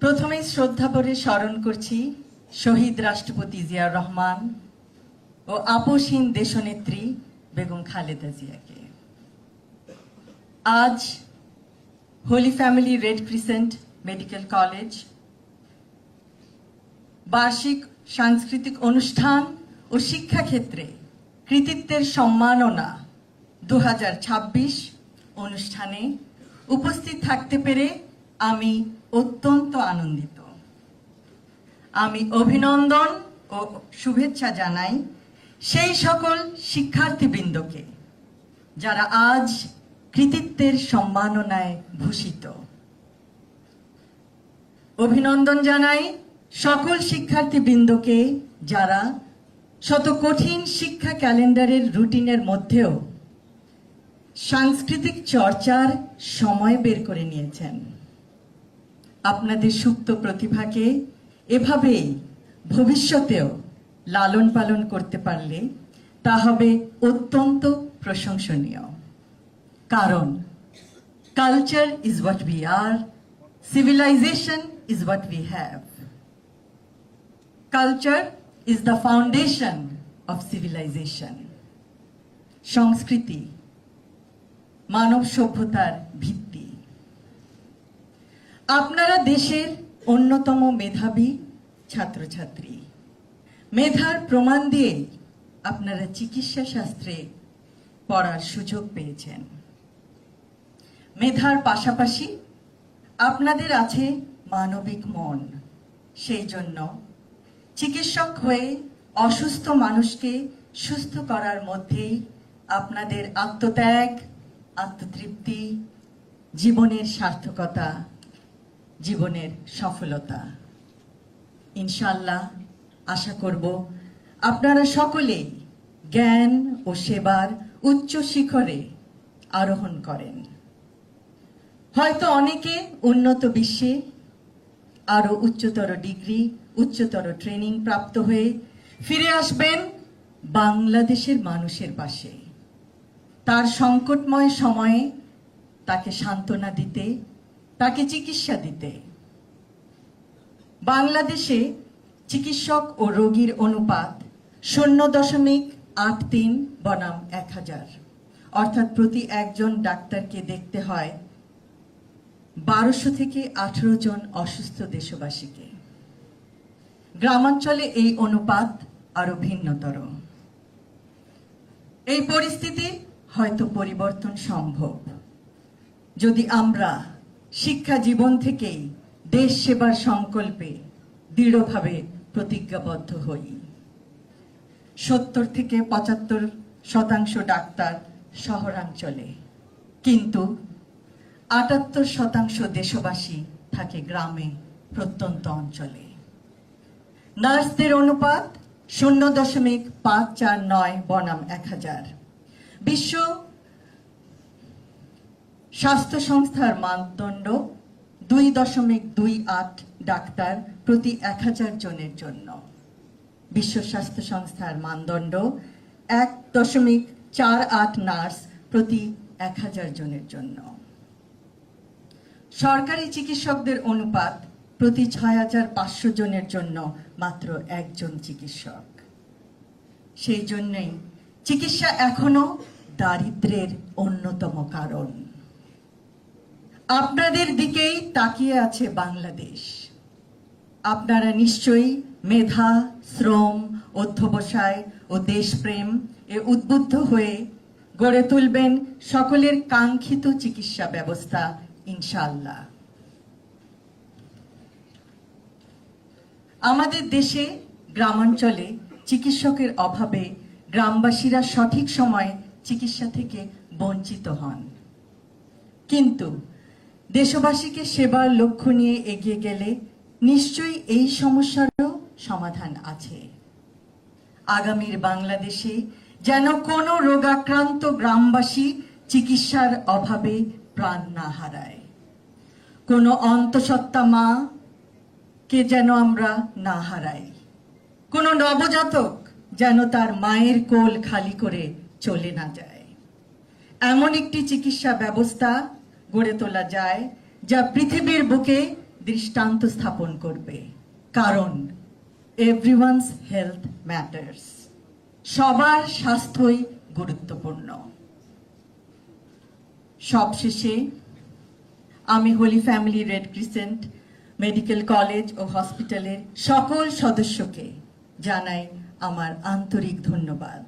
প্রথমেই শ্রদ্ধা ভরে স্মরণ করছি শহীদ রাষ্ট্রপতি জিয়াউর রহমান ও আপসহীন দেশনেত্রী বেগম খালেদা জিয়াকে। আজ Holy Family Red Crescent Medical College বার্ষিক সাংস্কৃতিক অনুষ্ঠান ও শিক্ষাক্ষেত্রে কৃতিত্বের সম্মাননা 2026 অনুষ্ঠানে উপস্থিত থাকতে পেরে আমি অত্যন্ত আনন্দিত। আমি অভিনন্দন ও শুভেচ্ছা জানাই সেই সকল শিক্ষার্থীবৃন্দকে যারা আজ কৃতিত্বের সম্মাননায় ভূষিত। অভিনন্দন জানাই সকল শিক্ষার্থীবৃন্দকে যারা শত কঠিন শিক্ষা ক্যালেন্ডারের রুটিনের মধ্যেও সাংস্কৃতিক চর্চার সময় বের করে নিয়েছেন। আপনাদের সুপ্ত প্রতিভাকে এভাবেই ভবিষ্যতেও লালন পালন করতে পারলে তা হবে অত্যন্ত প্রশংসনীয়। কারণ culture is what we are, civilisation is what we have. Culture is the foundation of civilisation. সংস্কৃতি মানব সভ্যতার ভিত্তি। আপনারা দেশের অন্যতম মেধাবী ছাত্রছাত্রী। মেধার প্রমাণ দিয়ে আপনারা চিকিৎসা শাস্ত্রে পড়ার সুযোগ পেয়েছেন। মেধার পাশাপাশি আপনাদের আছে মানবিক মন। সেই জন্য চিকিৎসক হয়ে অসুস্থ মানুষকে সুস্থ করার মধ্যেই আপনাদের আত্মত্যাগ, আত্মতৃপ্তি, জীবনের সার্থকতা, জীবনের সফলতা। ইনশাআল্লাহ আশা করব আপনারা সকলেই জ্ঞান ও সেবার উচ্চ শিখরে আরোহণ করেন। হয়তো অনেকে উন্নত বিশ্বে আরো উচ্চতর ডিগ্রি, উচ্চতর ট্রেনিং প্রাপ্ত হয়ে ফিরে আসবেন বাংলাদেশের মানুষের পাশে, তার সংকটময় সময়ে তাকে সান্ত্বনা দিতে, তাকে চিকিৎসা দিতে। বাংলাদেশে চিকিৎসক ও রোগীর অনুপাত 0.83 বনাম 1000, অর্থাৎ প্রতি একজন ডাক্তারকে দেখতে হয় 1200 থেকে 18 জন অসুস্থ দেশবাসীকে। গ্রামাঞ্চলে এই অনুপাত আরো ভিন্নতর। এই পরিস্থিতি হয়তো পরিবর্তন সম্ভব যদি আমরা শিক্ষা জীবন থেকেই দেশ সেবার সংকল্পে দৃঢ়ভাবে প্রতিজ্ঞাবদ্ধ হই। 70 থেকে 75% ডাক্তার শহরাঞ্চলে, কিন্তু 78% দেশবাসী থাকে গ্রামে, প্রত্যন্ত অঞ্চলে। নার্সদের অনুপাত 0.549 বনাম 1000। বিশ্ব স্বাস্থ্য সংস্থার মানদণ্ড 2.28 ডাক্তার প্রতি 1000 জনের জন্য। বিশ্ব স্বাস্থ্য সংস্থার মানদণ্ড 1.48 নার্স প্রতি 1000 জনের জন্য। সরকারি চিকিৎসকদের অনুপাত প্রতি 6500 জনের জন্য মাত্র একজন চিকিৎসক। সেই জন্যই চিকিৎসা এখনো দারিদ্র্যের অন্যতম কারণ। আপনাদের দিকেই তাকিয়ে আছে বাংলাদেশ। আপনারা নিশ্চয়ই মেধা, শ্রম, অধ্যবসায় ও দেশপ্রেম এ উদ্বুদ্ধ হয়ে গড়ে তুলবেন সকলের কাঙ্ক্ষিত চিকিৎসা ব্যবস্থা ইনশাআল্লাহ। আমাদের দেশে গ্রামাঞ্চলে চিকিৎসকের অভাবে গ্রামবাসীরা সঠিক সময়ে চিকিৎসা থেকে বঞ্চিত হন। কিন্তু দেশবাসীকে সেবার লক্ষ্য নিয়ে এগিয়ে গেলে নিশ্চয়ই এই সমস্যারও সমাধান আছে। আগামীর বাংলাদেশে যেন কোনো রোগাক্রান্ত গ্রামবাসী চিকিৎসার অভাবে প্রাণ না হারায়, কোনো অন্তঃসত্ত্বা মা কে যেন আমরা না হারাই, কোনো নবজাতক যেন তার মায়ের কোল খালি করে চলে না যায়। এমন একটি চিকিৎসা ব্যবস্থা গড়ে তোলা যায় যা পৃথিবীর বুকে দৃষ্টান্ত স্থাপন করবে, কারণ এভরিওয়ানস হেলথ ম্যাটার্স। সবার স্বাস্থ্যই গুরুত্বপূর্ণ। সবশেষে আমি Holy Family Red Crescent Medical College ও হসপিটালের সকল সদস্যকে জানাই আমার আন্তরিক ধন্যবাদ।